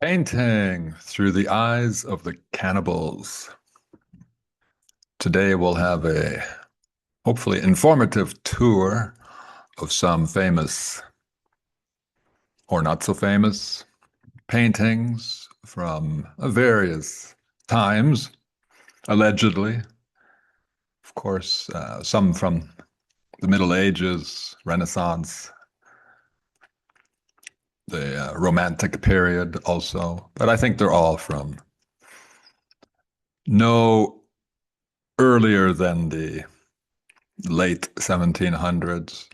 Painting through the eyes of the cannibals. Today we'll have a hopefully informative tour of some famous or not so famous paintings from various times, allegedly. Of course, some from the Middle Ages, Renaissance, the Romantic period also, but I think they're all from no earlier than the late 1700s.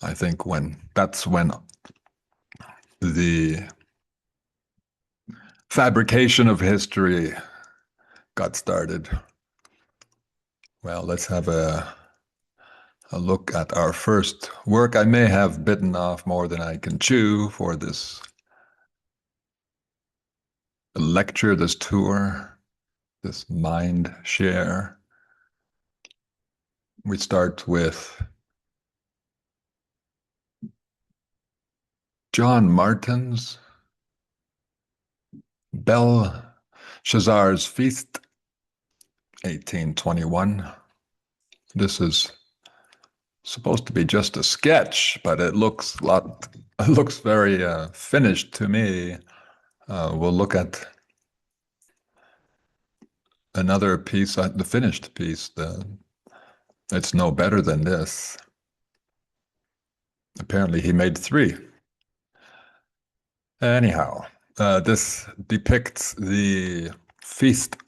I think that's when the fabrication of history got started. Well, let's have a look at our first work. I may have bitten off more than I can chew for this lecture, this tour, this mind share. We start with John Martin's Belshazzar's Feast, 1821. This is supposed to be just a sketch, but it looks very finished to me. We'll look at another piece, the finished piece. It's no better than this. Apparently, he made three. Anyhow, this depicts the feast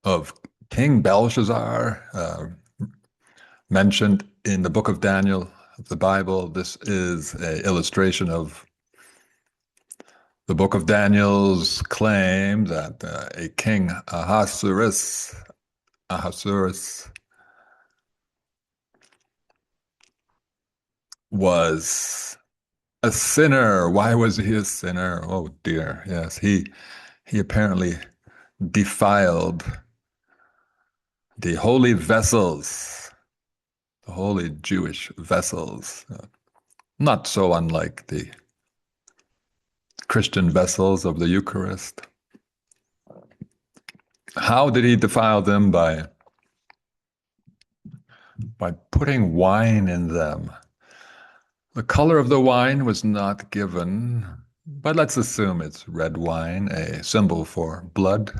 of King Belshazzar, mentioned in the book of Daniel of the Bible. This is an illustration of the book of Daniel's claim that a king Ahasuerus was a sinner. Why was he a sinner? Oh dear. Yes, he apparently defiled the holy vessels, the holy Jewish vessels, not so unlike the Christian vessels of the Eucharist. How did he defile them? By putting wine in them. The color of the wine was not given, but let's assume it's red wine, a symbol for blood.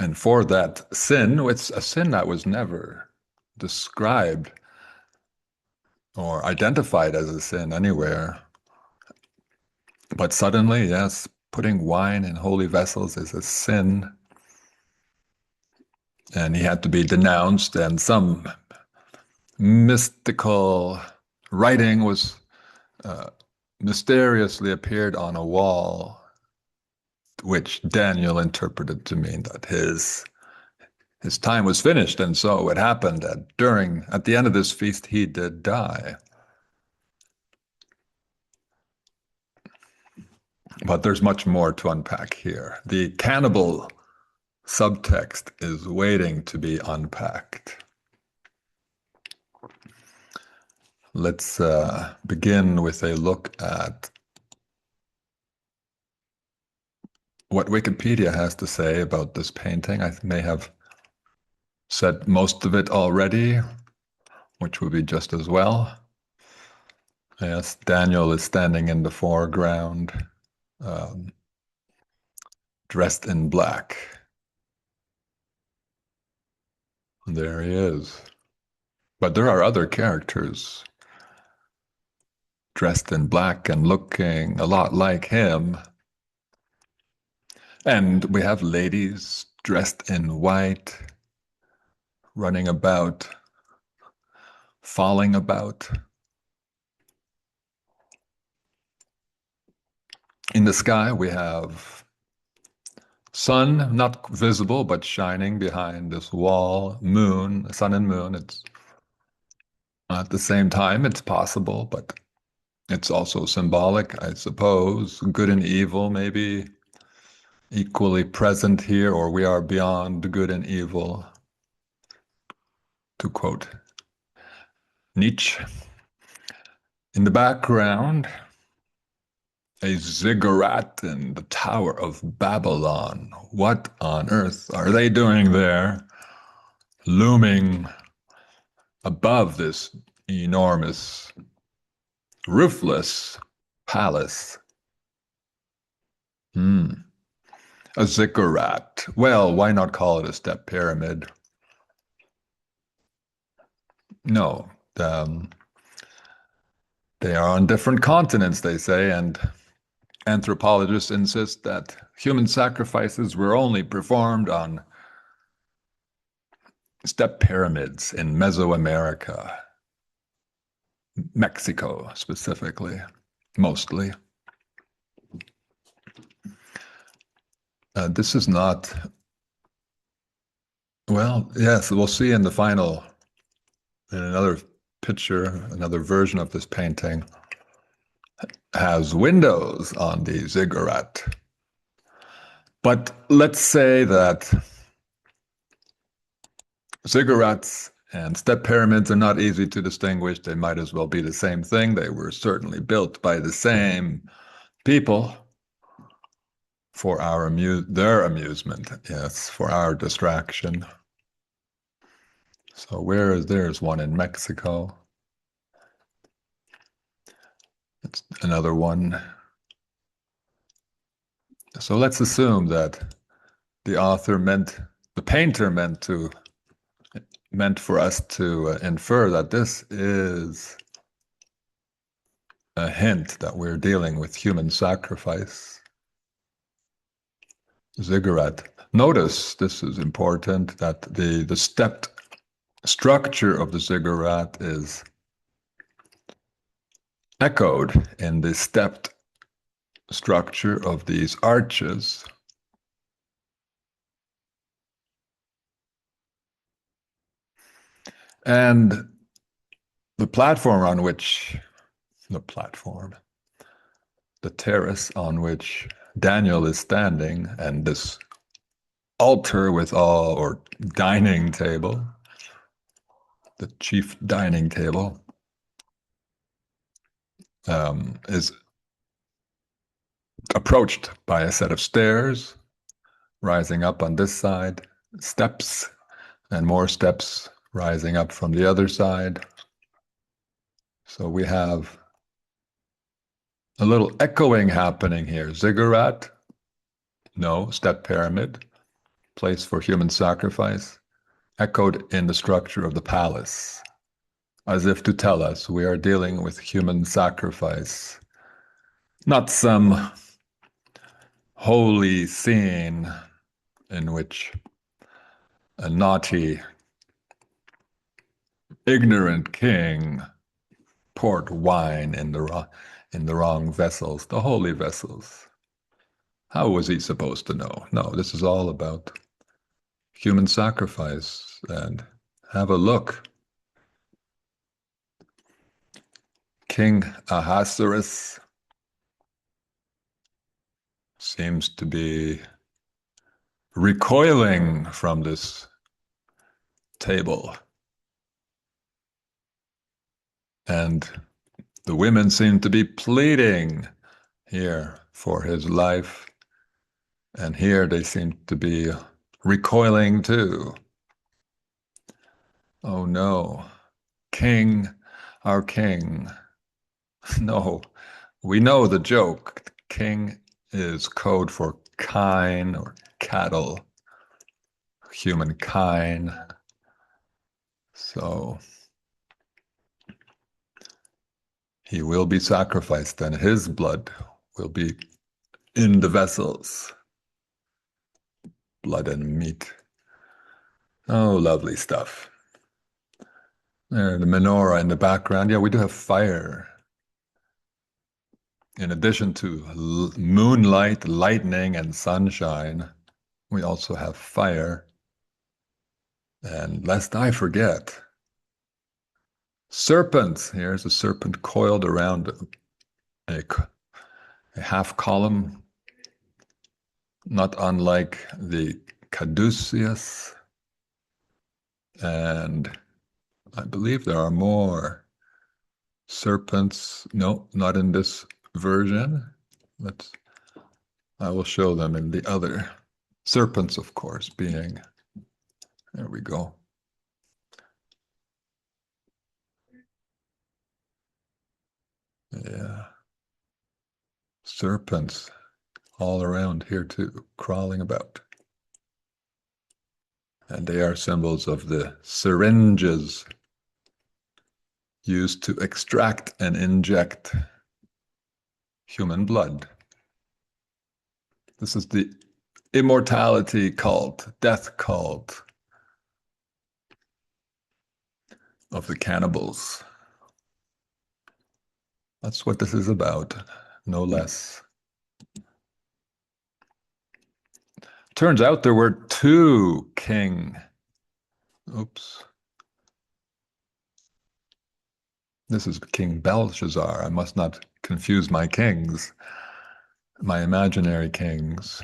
And for that sin, it's a sin that was never described or identified as a sin anywhere. But suddenly, yes, putting wine in holy vessels is a sin. And he had to be denounced, and some mystical writing was mysteriously appeared on a wall, which Daniel interpreted to mean that his time was finished. And so it happened that at the end of this feast, he did die. But there's much more to unpack here. The cannibal subtext is waiting to be unpacked. Let's begin with a look at what Wikipedia has to say about this painting. I may have said most of it already, which would be just as well. Yes, Daniel is standing in the foreground, dressed in black. There he is. But there are other characters dressed in black and looking a lot like him. And we have ladies dressed in white, running about, falling about. In the sky, we have sun, not visible, but shining behind this wall, moon, sun and moon. It's at the same time, it's possible, but it's also symbolic, I suppose. Good and evil, maybe equally present here, or we are beyond good and evil, to quote Nietzsche. In the background, a ziggurat in the Tower of Babylon. What on earth are they doing there, looming above this enormous, roofless palace? Hmm. A ziggurat. Well, why not call it a step pyramid? No. Um, they are on different continents, they say, and anthropologists insist that human sacrifices were only performed on step pyramids in Mesoamerica, Mexico specifically, mostly. This is not, well, yes, we'll see in the final, in another picture, another version of this painting has windows on the ziggurat. But let's say that ziggurats and step pyramids are not easy to distinguish. They might as well be the same thing. They were certainly built by the same people for their amusement, yes, for our distraction. So there's one in Mexico. It's another one. So let's assume that the painter meant for us to infer that this is a hint that we're dealing with human sacrifice. Ziggurat. Notice, this is important, that the stepped structure of the ziggurat is echoed in the stepped structure of these arches. And the platform on which, the platform, the terrace on which Daniel is standing, and this altar with or dining table, the chief dining table, is approached by a set of stairs rising up on this side, steps, and more steps rising up from the other side. So we have a little echoing happening here. Ziggurat, no. Step pyramid, place for human sacrifice, echoed in the structure of the palace, as if to tell us we are dealing with human sacrifice, not some holy scene in which a naughty, ignorant king poured wine in the wrong vessels, the holy vessels. How was he supposed to know? No, this is all about human sacrifice. And have a look. King Ahasuerus seems to be recoiling from this table. And the women seem to be pleading here for his life. And here they seem to be recoiling too. Oh no, King, our king. No, we know the joke. King is code for kine or cattle, humankind. So he will be sacrificed, and his blood will be in the vessels. Blood and meat. Oh, lovely stuff. There, the menorah in the background. Yeah, we do have fire. In addition to moonlight, lightning, and sunshine, we also have fire. And lest I forget, serpents. Here's a serpent coiled around a half column, not unlike the caduceus. And I believe there are more Serpents, no, not in this version. Let's, I will show them in the other. Serpents, of course, being, there we go. Yeah. Serpents all around here too, crawling about. And they are symbols of the syringes used to extract and inject human blood. This is the immortality cult, death cult of the cannibals. That's what this is about, no less. Turns out there were two king. Oops. This is King Belshazzar. I must not confuse my kings, my imaginary kings.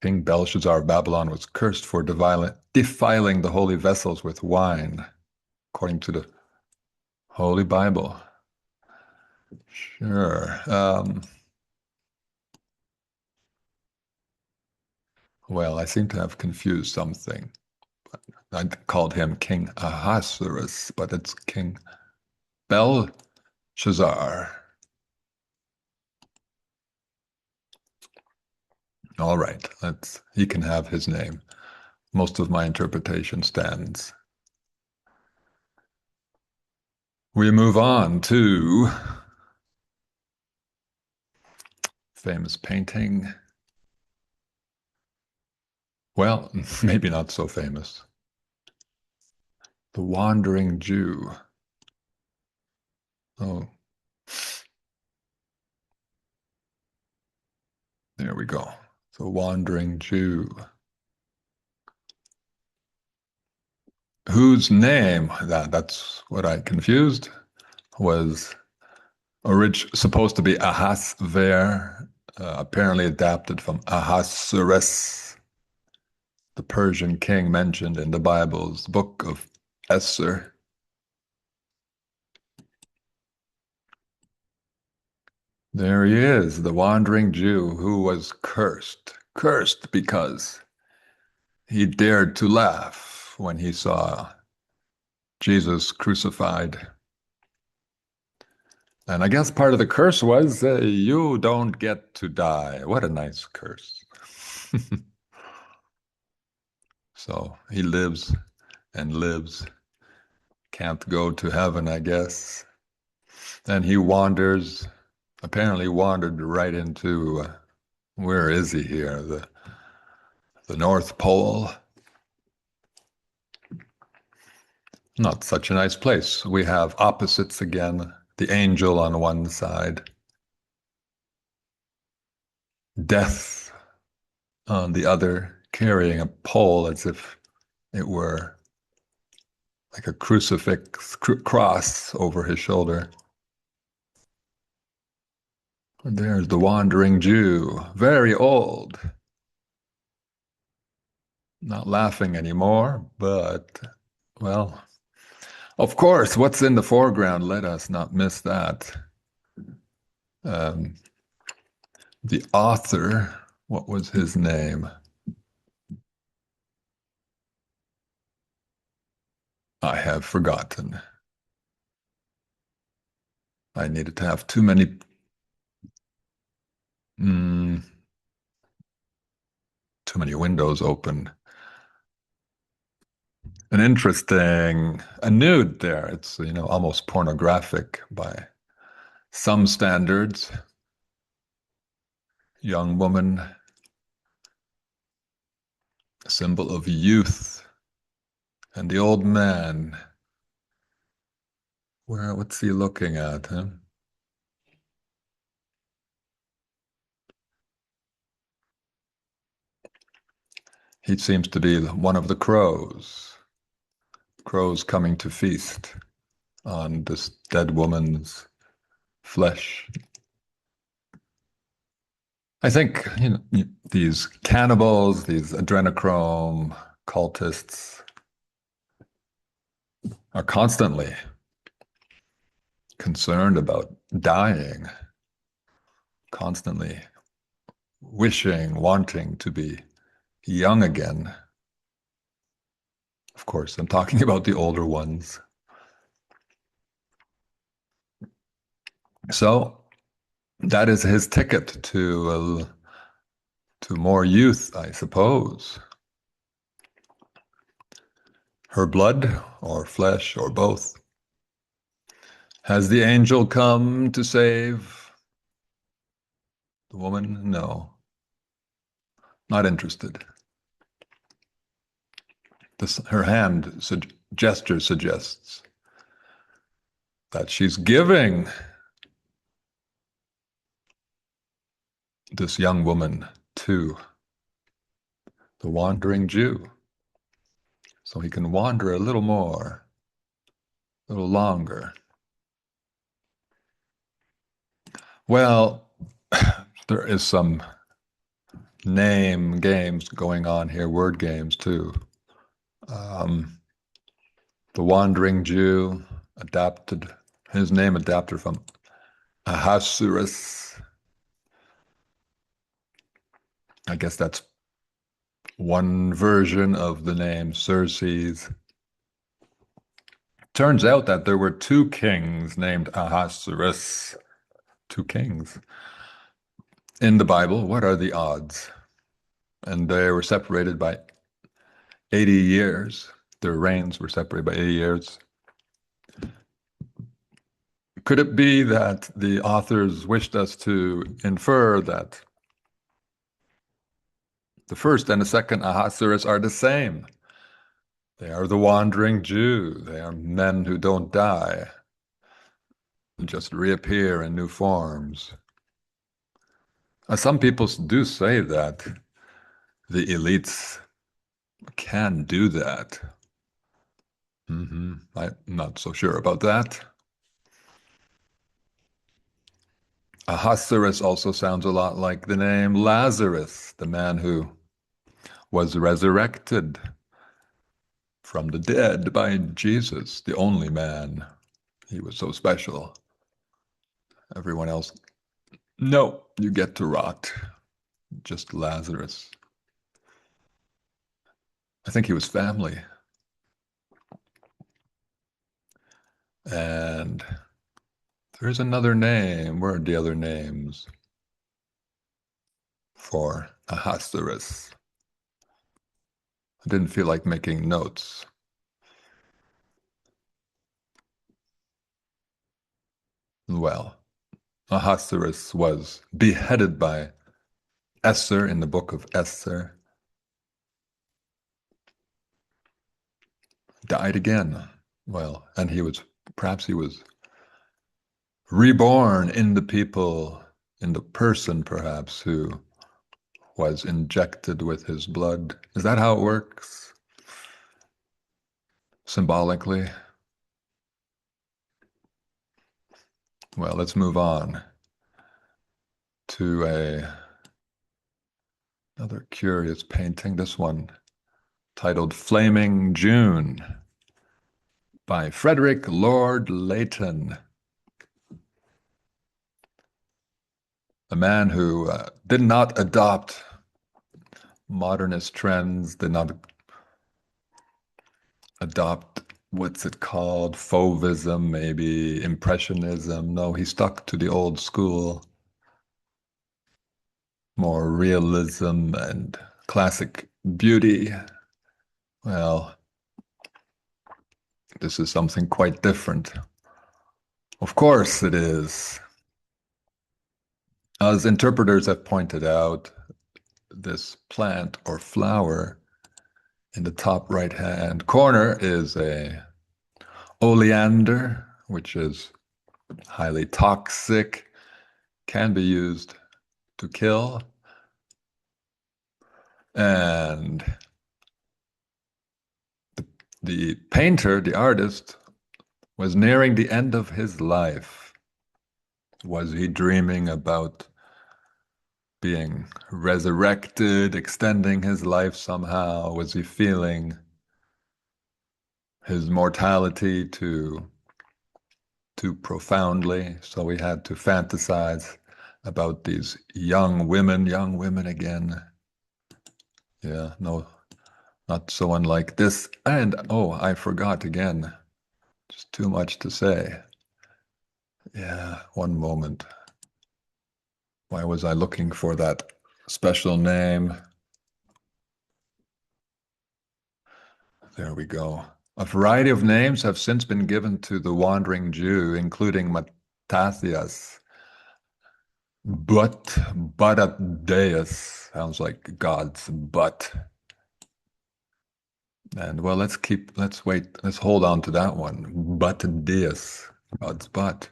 King Belshazzar of Babylon was cursed for defiling the holy vessels with wine, according to the Holy Bible. Sure. Well, I seem to have confused something. I called him King Ahasuerus, but it's King Belshazzar. All right, he can have his name. Most of my interpretation stands. We move on to famous painting. Well, maybe not so famous. The Wandering Jew. Oh, there we go. The Wandering Jew. Whose name, that's what I confused, was supposed to be Ahasver, apparently adapted from Ahasuerus, the Persian king mentioned in the Bible's book of Esther. There he is, the wandering Jew who was cursed because he dared to laugh when he saw Jesus crucified. And I guess part of the curse was you don't get to die. What a nice curse. So he lives and lives, can't go to heaven, I guess. And he apparently wandered right into, where is he here? The North Pole. Not such a nice place. We have opposites again. The angel on one side, death on the other, carrying a pole as if it were like a crucifix cross over his shoulder. And there's the wandering Jew, very old. Not laughing anymore, but, well, of course, what's in the foreground? Let us not miss that. Um, the author, what was his name? I have forgotten. I needed to have too many. Mm, too many windows open. A nude there. It's, almost pornographic by some standards. Young woman, a symbol of youth. And the old man, what's he looking at, huh? He seems to be one of the crows coming to feast on this dead woman's flesh. I think, these cannibals, these adrenochrome cultists, are constantly concerned about dying, constantly wishing, wanting to be young again. Of course, I'm talking about the older ones. So that is his ticket to more youth, I suppose. Her blood, or flesh, or both. Has the angel come to save the woman? No, not interested. Her hand gesture suggests that she's giving this young woman to the wandering Jew so he can wander a little more, a little longer. Well, there is some name games going on here, word games too. Um, the Wandering Jew adapted, his name adapted from Ahasuerus. I guess that's one version of the name Xerxes. Turns out that there were two kings named Ahasuerus. Two kings in the Bible. What are the odds? And they were separated by 80 years. Their reigns were separated by 80 years. Could it be that the authors wished us to infer that the first and the second Ahasuerus are the same? They are the wandering Jew. They are men who don't die, just reappear in new forms. Some people do say that the elites can do that. I'm not so sure about that. Ahasuerus also sounds a lot like the name Lazarus, the man who was resurrected from the dead by Jesus, the only man. He was so special. Everyone else, no, you get to rot. Just Lazarus. I think he was family. And there's another name. Where are the other names for Ahasuerus? I didn't feel like making notes. Well, Ahasuerus was beheaded by Esther in the book of Esther. Died again. Well, and perhaps he was reborn in the people, in the person perhaps, who was injected with his blood. Is that how it works? Symbolically? Well, let's move on to another curious painting. This one titled Flaming June by Frederick Lord Leighton. A man who did not adopt modernist trends, did not adopt, what's it called, Fauvism, maybe Impressionism. No, he stuck to the old school, more realism and classic beauty. Well, this is something quite different. Of course it is. As interpreters have pointed out, this plant or flower in the top right-hand corner is a oleander, which is highly toxic, can be used to kill. And the painter, the artist, was nearing the end of his life. Was he dreaming about being resurrected, extending his life somehow? Was he feeling his mortality too profoundly, so we had to fantasize about these young women again. Yeah, no, not so unlike this. And oh, I forgot again. Just too much to say. Yeah, one moment. Why was I looking for that special name? There we go. A variety of names have since been given to the wandering Jew, including Mattathias. But sounds like God's butt. And well, let's wait, let's hold on to that one. But God's butt.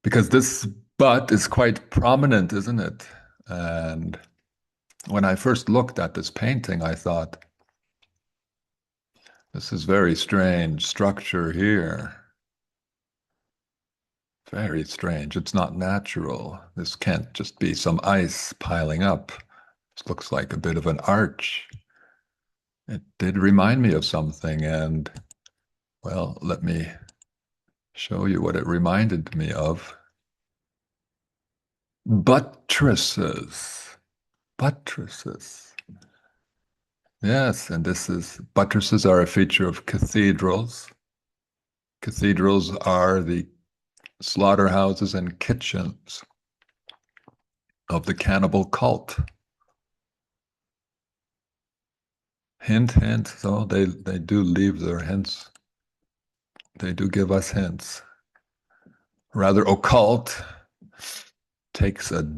Because this butt is quite prominent, isn't it? And when I first looked at this painting, I thought, this is very strange structure here. Very strange. It's not natural. This can't just be some ice piling up. This looks like a bit of an arch. It did remind me of something, and well, let me show you what it reminded me of. Buttresses. Buttresses. Yes, and buttresses are a feature of cathedrals. Cathedrals are the slaughterhouses and kitchens of the cannibal cult. Hint, hint. So they do leave their hints. They do give us hints. Rather occult. Takes a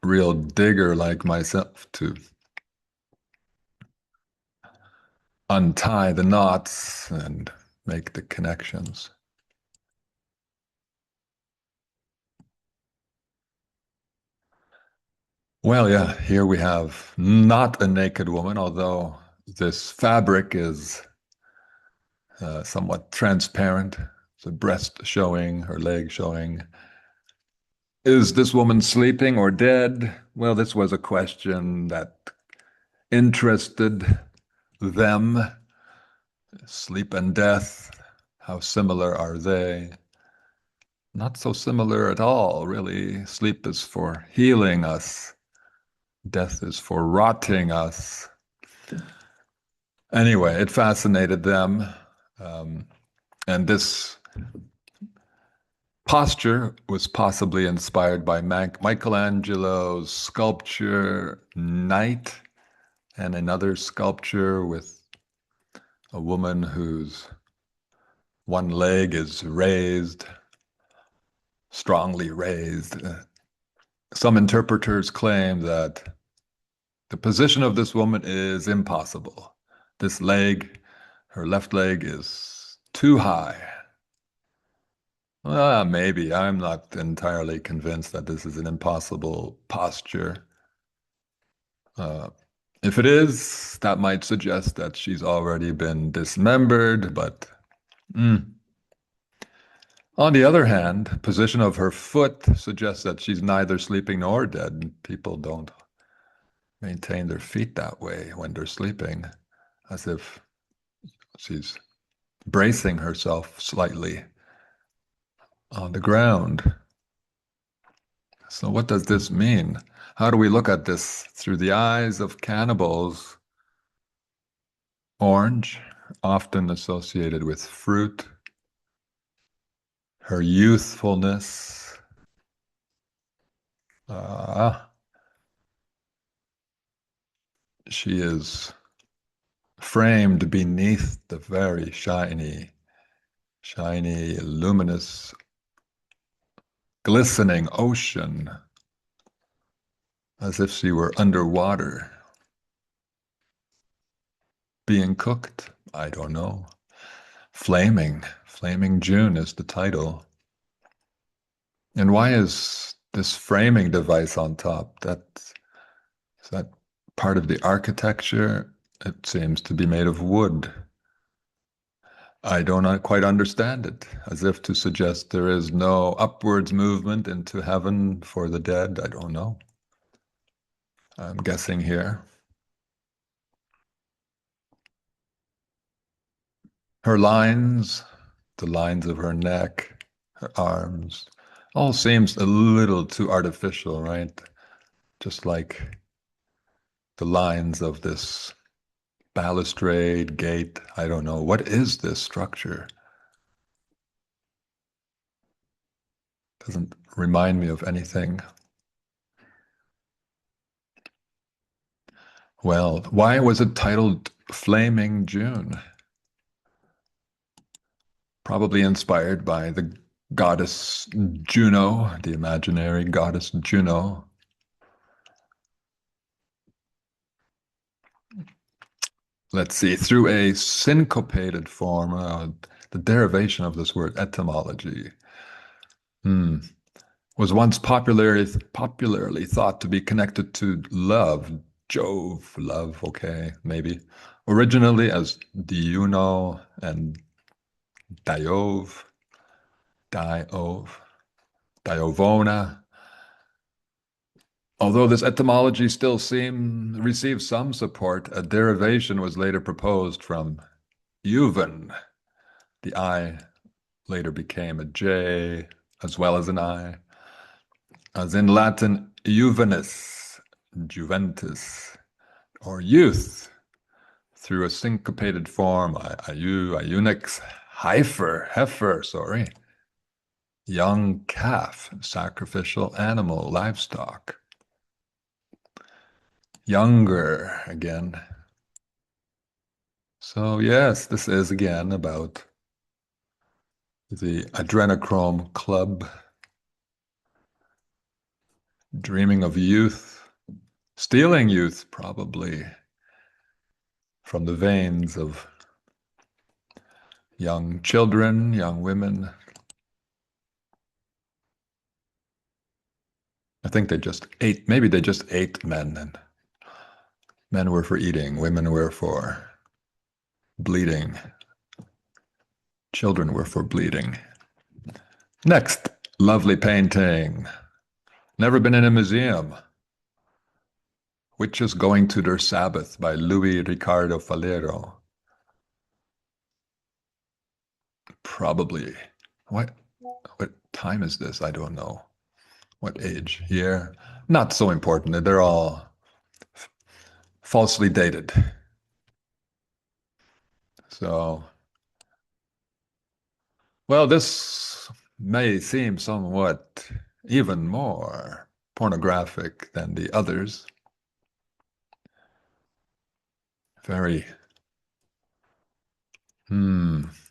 real digger like myself to untie the knots and make the connections. Well, yeah, here we have not a naked woman, although this fabric is somewhat transparent. The breast showing, her leg showing. Is this woman sleeping or dead? Well, this was a question that interested them. Sleep and death, how similar are they? Not so similar at all, really. Sleep is for healing us. Death is for rotting us. Anyway, it fascinated them. Um, and this posture was possibly inspired by Michelangelo's sculpture Night, and another sculpture with a woman whose one leg is raised, strongly raised. Some interpreters claim that the position of this woman is impossible. This leg, her left leg, is too high. Maybe. I'm not entirely convinced that this is an impossible posture. Uh, if it is, that might suggest that she's already been dismembered, but on the other hand, position of her foot suggests that she's neither sleeping nor dead. People don't maintain their feet that way when they're sleeping, as if she's bracing herself slightly on the ground. So what does this mean? How do we look at this through the eyes of cannibals? Orange, often associated with fruit. Her youthfulness. She is framed beneath the very shiny, luminous, glistening ocean, as if she were underwater. Being cooked? I don't know. Flaming June is the title. And why is this framing device on top? Is that part of the architecture? It seems to be made of wood. I do not quite understand it, as if to suggest there is no upwards movement into heaven for the dead. I don't know. I'm guessing here. Her lines, the lines of her neck, her arms, all seems a little too artificial, right? Just like the lines of this balustrade, gate. I don't know. What is this structure? Doesn't remind me of anything. Well, why was it titled Flaming June? Probably inspired by the goddess Juno, the imaginary goddess Juno. Let's see, through a syncopated form, the derivation of this word, etymology, hmm, was once popularly thought to be connected to love, Jove, love, okay, maybe. Originally as Diuno and Diove, Diove, Diovona. Although this etymology still receives some support, a derivation was later proposed from Juven. The I later became a J as well as an I, as in Latin Juvenis, Juventus, or youth, through a syncopated form, Iunix, heifer, sorry, young calf, sacrificial animal, livestock. Younger again. So yes, this is again about the adrenochrome club, dreaming of youth, stealing youth probably from the veins of young children, young women. I think they just ate, maybe they just ate men, and men were for eating, women were for bleeding, children were for bleeding. Next, lovely painting. Never been in a museum. Witches Going to Their Sabbath by Louis Ricardo Falero. Probably. What what time is this? I don't know. What age? Year? Not so important. They're all falsely dated. So, well, this may seem somewhat even more pornographic than the others. Very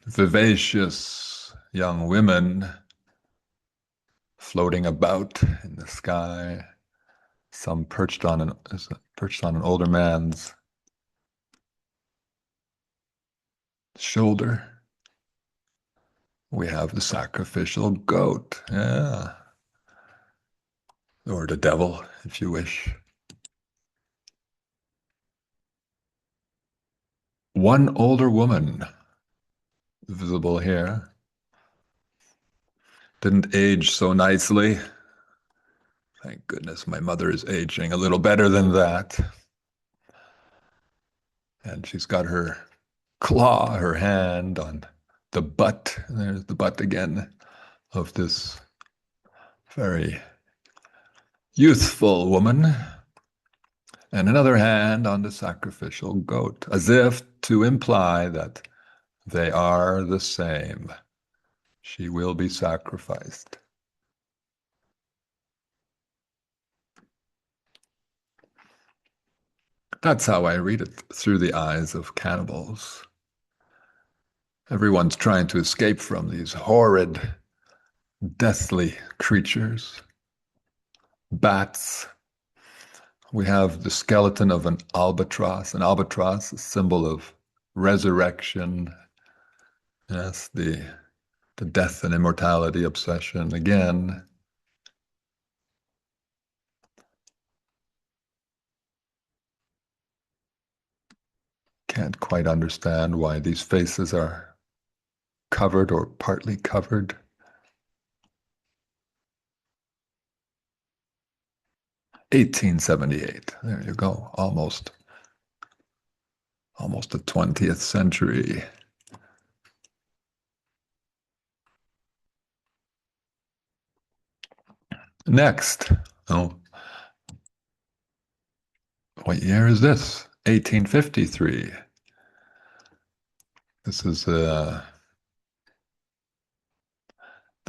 vivacious young women floating about in the sky. Some perched on an older man's shoulder. We have the sacrificial goat, yeah, or the devil, if you wish. One older woman visible here. Didn't age so nicely. Thank goodness my mother is aging a little better than that. And she's got her claw, her hand on the butt. There's the butt again of this very youthful woman. And another hand on the sacrificial goat, as if to imply that they are the same. She will be sacrificed. That's how I read it through the eyes of cannibals. Everyone's trying to escape from these horrid, deathly creatures. Bats. We have the skeleton of an albatross, a symbol of resurrection. Yes, the death and immortality obsession again. Can't quite understand why these faces are covered or partly covered. 1878. There you go. Almost the 20th century. Next. Oh, what year is this? 1853. This is the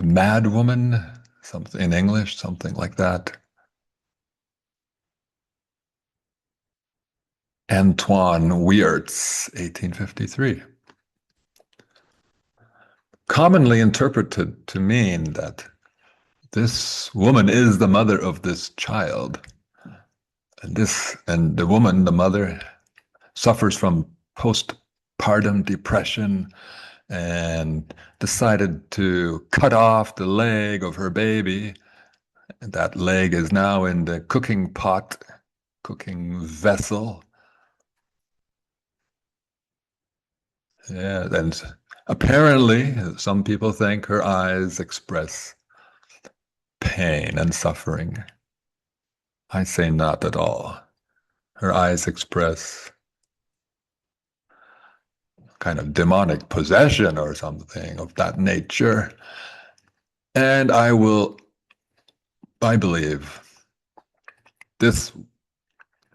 Mad Woman, something in English, something like that. Antoine Wiertz, 1853. Commonly interpreted to mean that this woman is the mother of this child. And the woman, the mother, suffers from postpartum depression and decided to cut off the leg of her baby. And that leg is now in the cooking pot, cooking vessel. Yeah, and apparently, some people think her eyes express pain and suffering. I say not at all. Her eyes express kind of demonic possession or something of that nature. And I believe this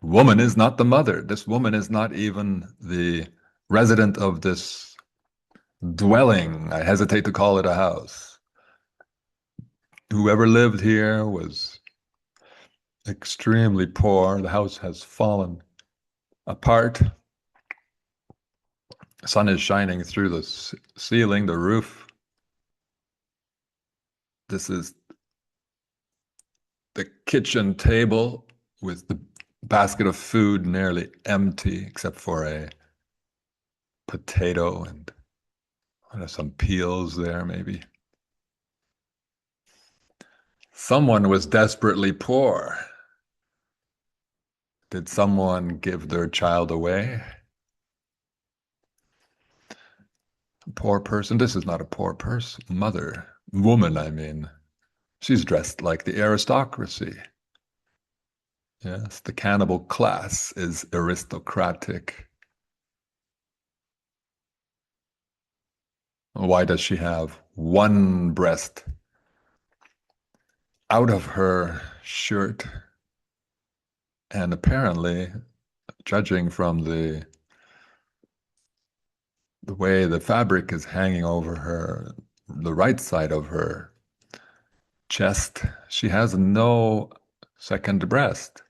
woman is not the mother. This woman is not even the resident of this dwelling. I hesitate to call it a house. Whoever lived here was extremely poor. The house has fallen apart. The sun is shining through the ceiling, the roof. This is the kitchen table with the basket of food nearly empty, except for a potato and some peels there, maybe. Someone was desperately poor. Did someone give their child away? A poor person? This is not a poor person. Mother. Woman, I mean. She's dressed like the aristocracy. Yes, the cannibal class is aristocratic. Why does she have one breast out of her shirt? And apparently, judging from the way the fabric is hanging over her, the right side of her chest, she has no second breast.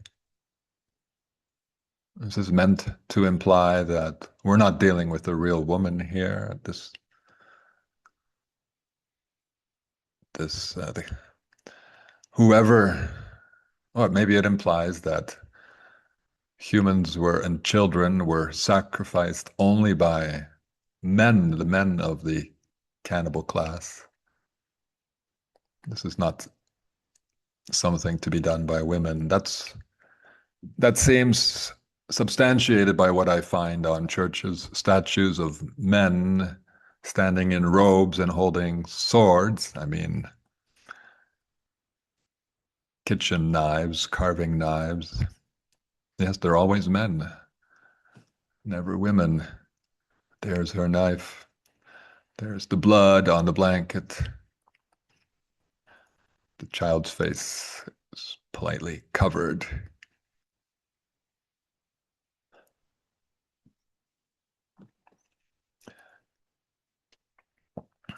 This is meant to imply that we're not dealing with a real woman here. Whoever, or maybe it implies that humans were and children were sacrificed only by men, the men of the cannibal class. This is not something to be done by women. That seems substantiated by what I find on churches, statues of men standing in robes and holding swords. I mean, kitchen knives, carving knives. Yes, they're always men, never women. There's her knife. There's the blood on the blanket. The child's face is politely covered.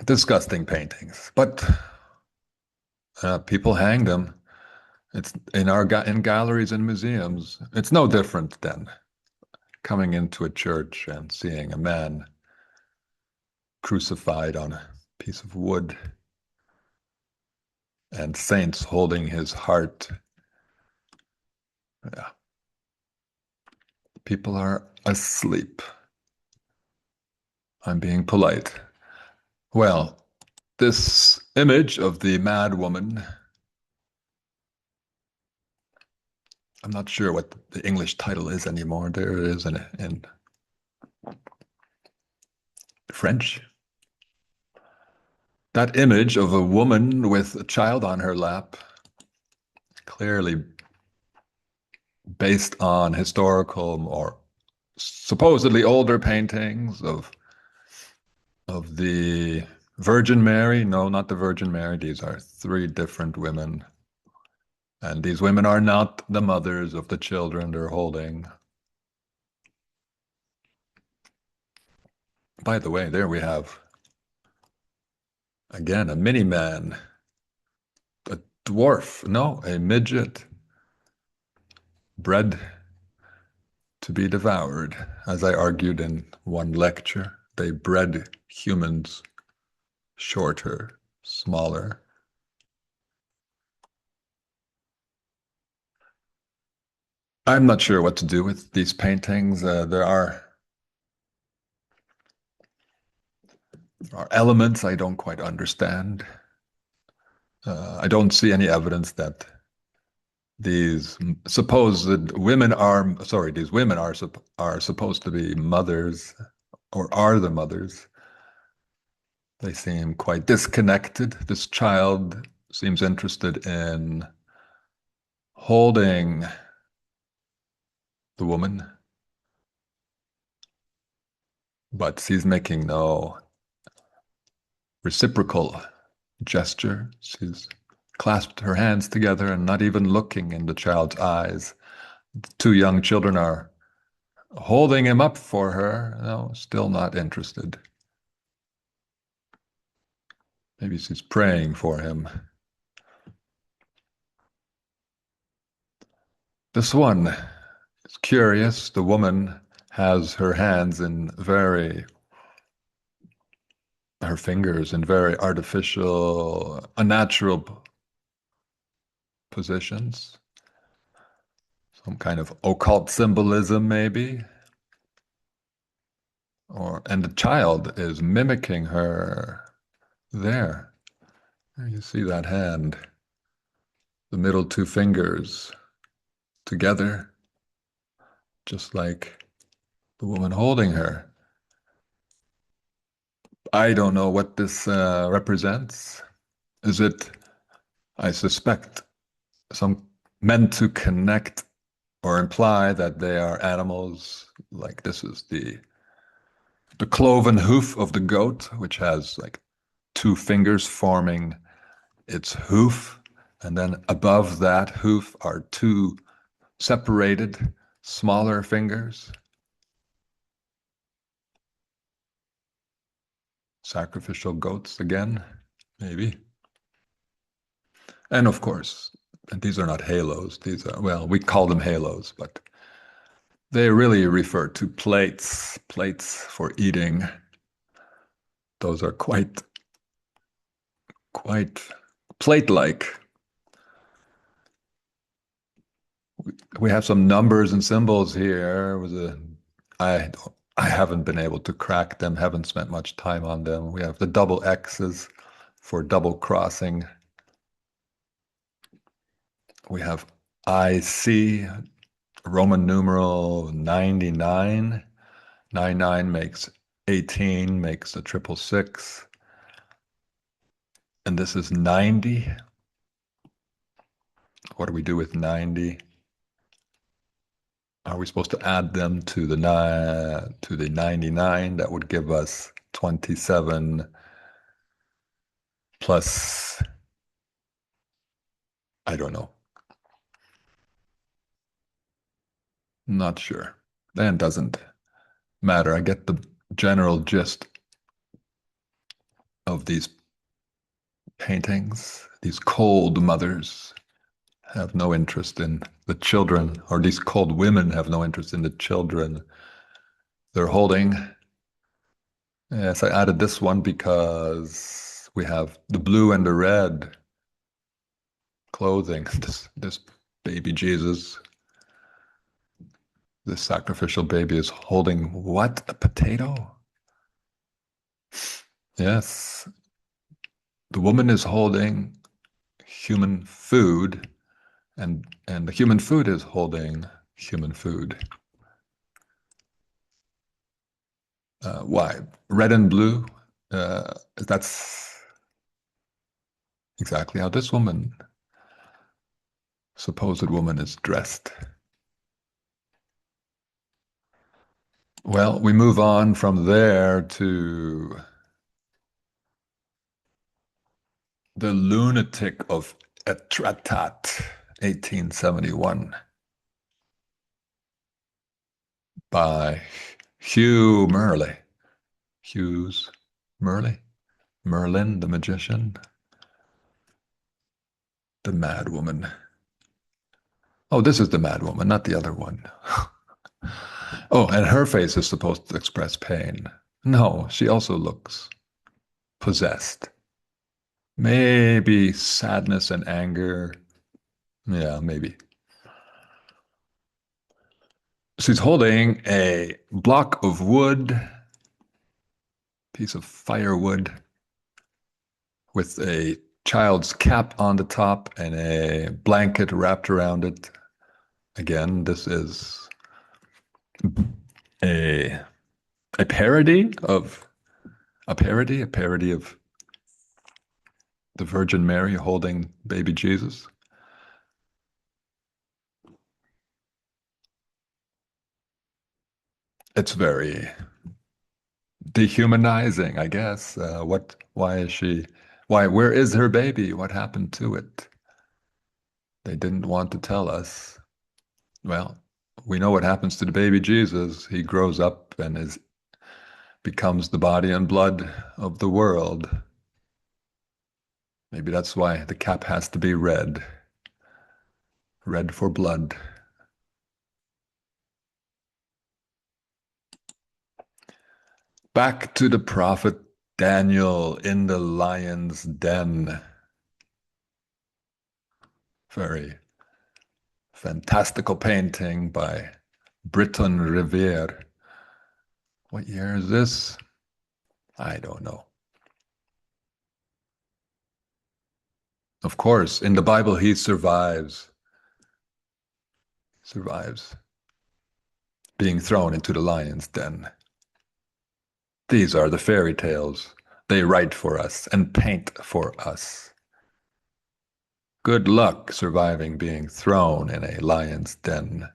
Disgusting paintings, but people hang them. It's in galleries and museums. It's no different than coming into a church and seeing a man crucified on a piece of wood and saints holding his heart. Yeah. People are asleep. I'm being polite. Well, this image of the mad woman, I'm not sure what the English title is anymore. There it is in French. That image of a woman with a child on her lap, clearly based on historical or supposedly older paintings of the Virgin Mary. No, not the Virgin Mary. These are three different women. And these women are not the mothers of the children they're holding. By the way, there we have again a mini man, a dwarf, no, a midget, bred to be devoured. As I argued in one lecture, they bred humans shorter, smaller. I'm not sure what to do with these paintings. There are elements I don't quite understand. I don't see any evidence that these supposed women are, sorry, these women are supposed to be mothers or are the mothers. They seem quite disconnected. This child seems interested in holding the woman, but she's making no reciprocal gesture. She's clasped her hands together and not even looking in the child's eyes. Two young children are holding him up for her. No, still not interested. Maybe she's praying for him. This one is curious. The woman has her fingers in very artificial, unnatural positions. Some kind of occult symbolism, maybe. And the child is mimicking her there. There you see that hand, the middle two fingers together, just like the woman holding her. I don't know what this represents. Is it, I suspect, some meant to connect or imply that they are animals? Like this is the cloven hoof of the goat, which has like two fingers forming its hoof, and then above that hoof are two separated smaller fingers. Sacrificial goats again, maybe. And of course, and these are not halos. These are, well, we call them halos, but they really refer to plates for eating. Those are quite plate-like. We have some numbers and symbols here. I I haven't been able to crack them, haven't spent much time on them. We have the double X's for double crossing. We have IC, Roman numeral 99. 99 makes 18, makes a triple six. And this is 90. What do we do with 90? Are we supposed to add them to the 99? That would give us 27 plus, I don't know. Not sure. Then doesn't matter. I get the general gist of these paintings. These cold mothers have no interest in the children, or these cold women have no interest in the children they're holding. Yes, I added this one because we have the blue and the red clothing. This baby Jesus, this sacrificial baby is holding what? A potato? Yes. The woman is holding human food, and the human food is holding human food. Why? Red and blue? That's exactly how this supposed woman, is dressed. Well, we move on from there to the lunatic of Etratat. 1871 by Hugh Merle. Hughes Merle? Merlin, the magician, the mad woman. Oh, this is the mad woman, not the other one. Oh, and her face is supposed to express pain. No, she also looks possessed. Maybe sadness and anger. Yeah, maybe. She's holding a block of wood, piece of firewood, with a child's cap on the top and a blanket wrapped around it. Again, this is a a parody of a parody of the Virgin Mary holding baby Jesus. It's very dehumanizing, I guess. Why is she, where is her baby? What happened to it? They didn't want to tell us. Well, we know what happens to the baby Jesus. He grows up and becomes the body and blood of the world. Maybe that's why the cap has to be red. Red for blood. Back to the prophet Daniel in the lion's den. Very fantastical painting by Breton Riviere. What year is this? I don't know. Of course, in the Bible, he survives being thrown into the lion's den. These are the fairy tales. They write for us and paint for us. Good luck surviving being thrown in a lion's den.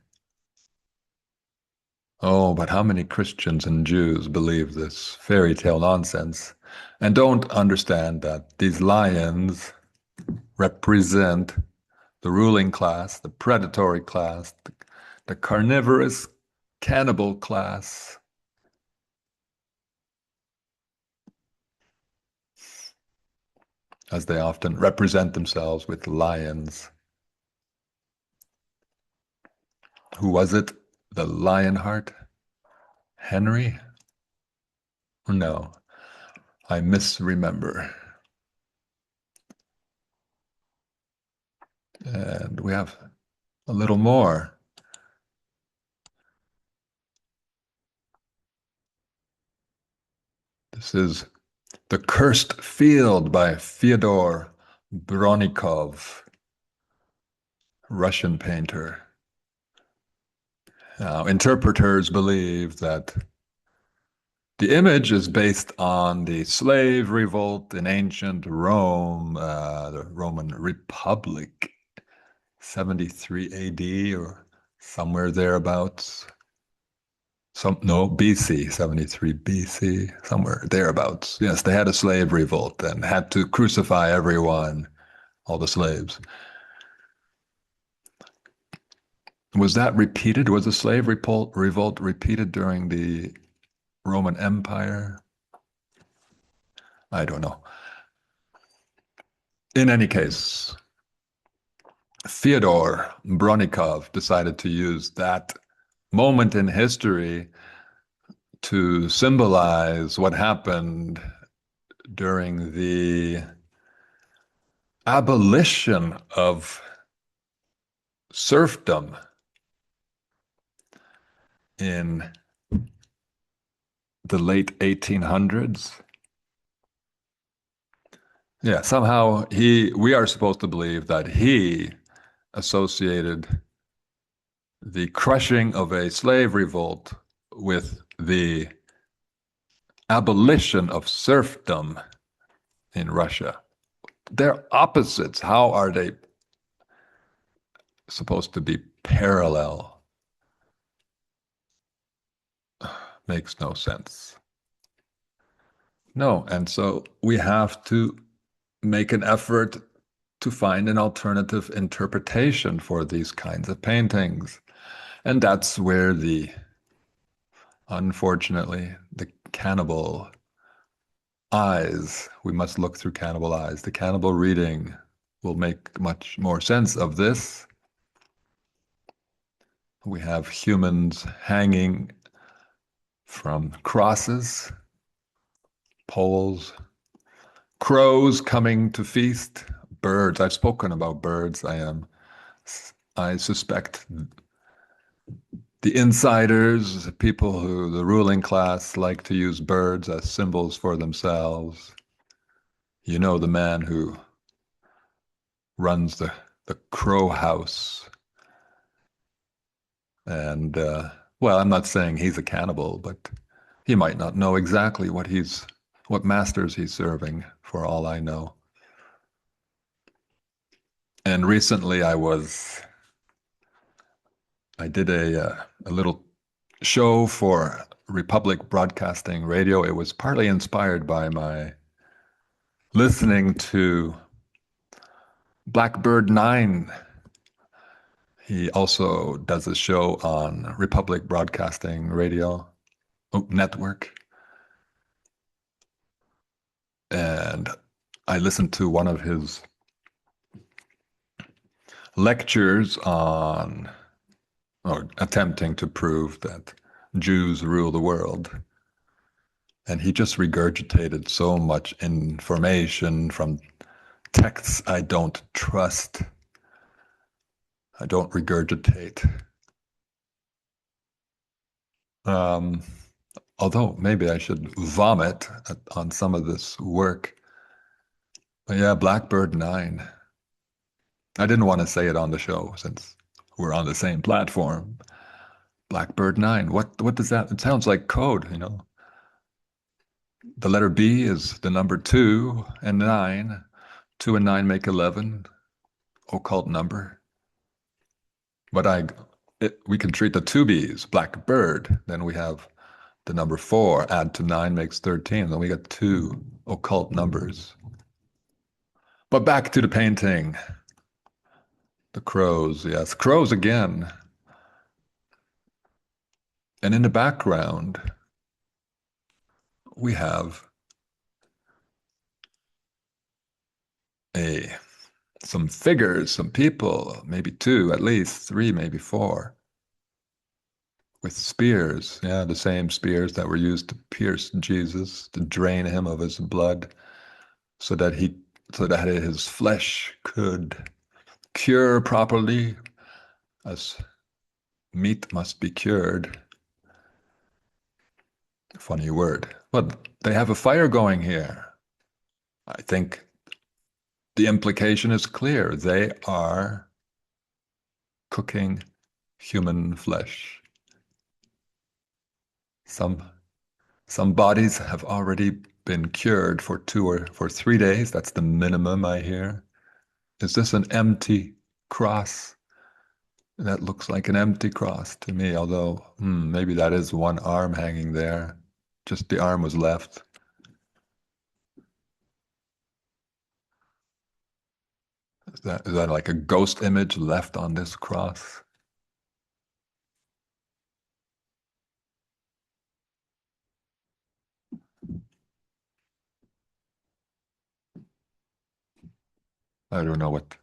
Oh, but how many Christians and Jews believe this fairy tale nonsense and don't understand that these lions represent the ruling class, the predatory class, the carnivorous cannibal class. As they often represent themselves with lions. Who was it? The Lionheart? Henry? No, I misremember. And we have a little more. This is The Cursed Field by Fyodor Bronikov, Russian painter. Now, interpreters believe that the image is based on the slave revolt in ancient Rome, the Roman Republic, 73 AD or somewhere thereabouts. No, BC, 73 BC, somewhere thereabouts. Yes, they had a slave revolt and had to crucify everyone, all the slaves. Was that repeated? Was the slave revolt repeated during the Roman Empire? I don't know. In any case, Fyodor Bronikov decided to use that moment in history to symbolize what happened during the abolition of serfdom in the late 1800s. Yeah, somehow we are supposed to believe that he associated the crushing of a slave revolt with the abolition of serfdom in Russia. They're opposites. How are they supposed to be parallel? Makes no sense. No, and so we have to make an effort to find an alternative interpretation for these kinds of paintings. And that's where unfortunately, the cannibal eyes, we must look through cannibal eyes. The cannibal reading will make much more sense of this. We have humans hanging from crosses, poles, crows coming to feast, birds. I've spoken about birds. I suspect the insiders, people who, the ruling class, like to use birds as symbols for themselves. You know, the man who runs the crow house. And, well, I'm not saying he's a cannibal, but he might not know exactly what masters he's serving, for all I know. And recently I did a little show for Republic Broadcasting Radio. It was partly inspired by my listening to Blackbird 9. He also does a show on Republic Broadcasting Radio Network. And I listened to one of his lectures on, or attempting to prove that Jews rule the world. And he just regurgitated so much information from texts I don't trust. I don't regurgitate. Um, Although maybe I should vomit on some of this work. But yeah, Blackbird 9. I didn't want to say it on the show since we're on the same platform. Blackbird 9. What does that? It sounds like code, you know. The letter B is the number 2 and 9. 2 and 9 make 11. Occult number. But we can treat the two B's, Blackbird. Then we have the number 4, add to 9 makes 13. Then we got two occult numbers. But back to the painting. The crows, yes, crows again. And in the background, we have some figures, some people, maybe 2, at least 3, maybe 4, with spears. Yeah, the same spears that were used to pierce Jesus, to drain him of his blood, so that his flesh could cure properly, as meat must be cured. Funny word. But they have a fire going here. I think the implication is clear. They are cooking human flesh. Some bodies have already been cured for 2 or for 3 days. That's the minimum I hear. Is this an empty cross? That looks like an empty cross to me, although maybe that is one arm hanging there. Just the arm was left. Is that like a ghost image left on this cross? I don't know what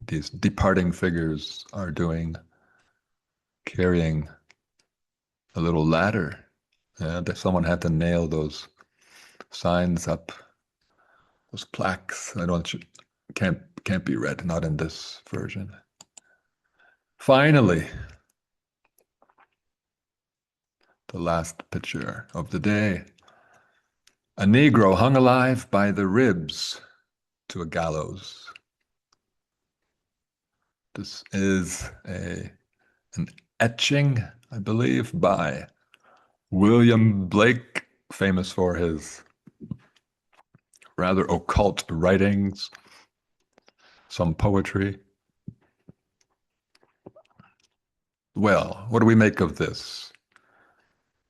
these departing figures are doing, carrying a little ladder. Yeah, that someone had to nail those signs up, those plaques. I don't can't be read, not in this version. Finally, the last picture of the day. A Negro hung alive by the ribs to a gallows. This is an etching, I believe, by William Blake, famous for his rather occult writings, some poetry. Well, what do we make of this?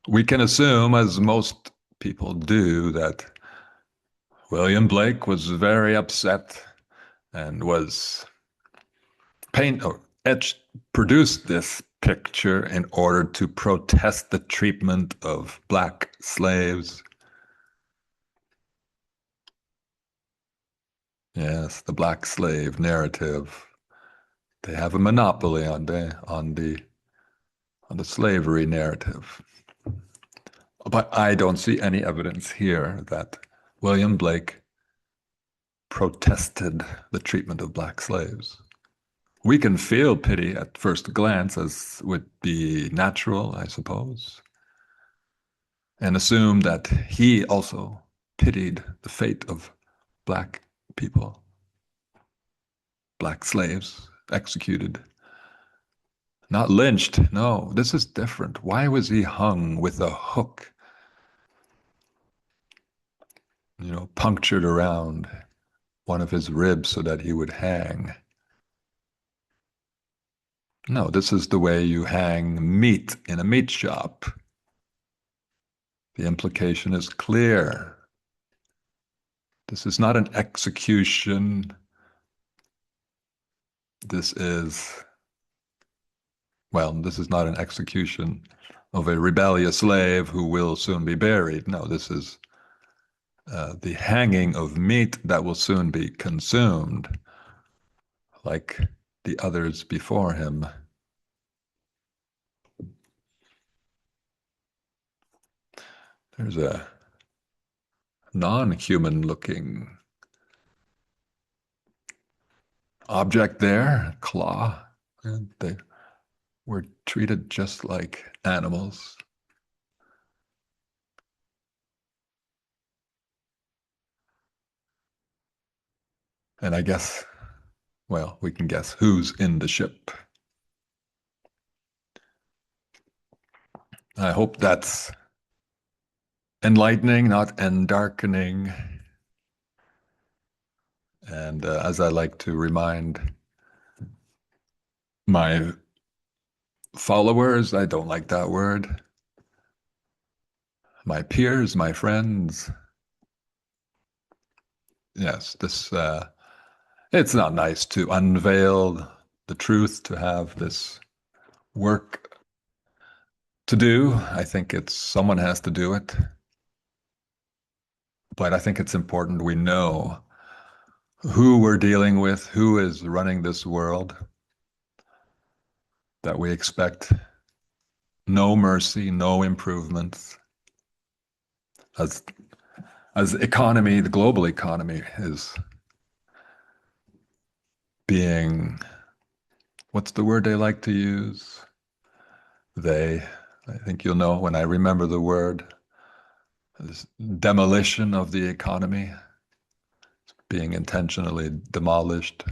We can assume, as most people do, that William Blake was very upset and was paint or etched, produced this picture in order to protest the treatment of black slaves. Yes, the black slave narrative. They have a monopoly on the slavery narrative. But I don't see any evidence here that William Blake protested the treatment of black slaves. We can feel pity at first glance, as would be natural, I suppose, and assume that he also pitied the fate of black people, black slaves executed. Not lynched. No, this is different. Why was he hung with a hook, punctured around one of his ribs so that he would hang? No, this is the way you hang meat in a meat shop. The implication is clear. This is not an execution. This is, this is not an execution of a rebellious slave who will soon be buried. No, this is the hanging of meat that will soon be consumed, like the others before him. There's a non-human looking object there, claw. And they were treated just like animals. And I guess, we can guess who's in the ship. I hope that's enlightening, not endarkening. And as I like to remind my followers, I don't like that word. My peers, my friends. Yes, it's not nice to unveil the truth, to have this work to do. I think someone has to do it. But I think it's important we know who we're dealing with, who is running this world, that we expect no mercy, no improvements. As economy, the global economy is being, what's the word they like to use? I think you'll know when I remember the word, this demolition of the economy, being intentionally demolished,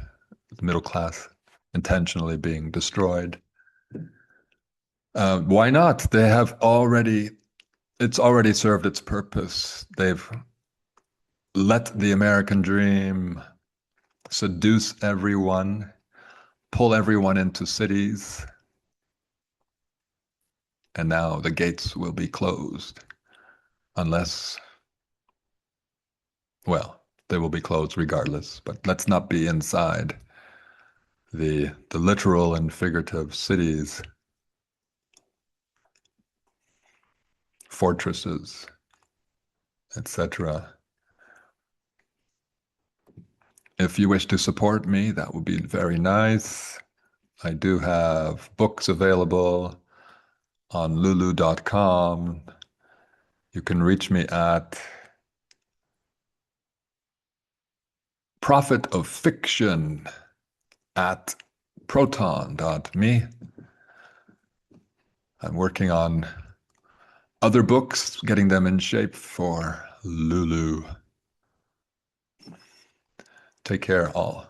the middle class intentionally being destroyed. Why not? It's already served its purpose. They've let the American dream seduce everyone, pull everyone into cities, and now the gates will be closed unless, they will be closed regardless, but let's not be inside the literal and figurative cities, fortresses, etc. If you wish to support me, that would be very nice. I do have books available on lulu.com. You can reach me at Prophet of Fiction at proton.me. I'm working on other books, getting them in shape for Lulu. Take care, all.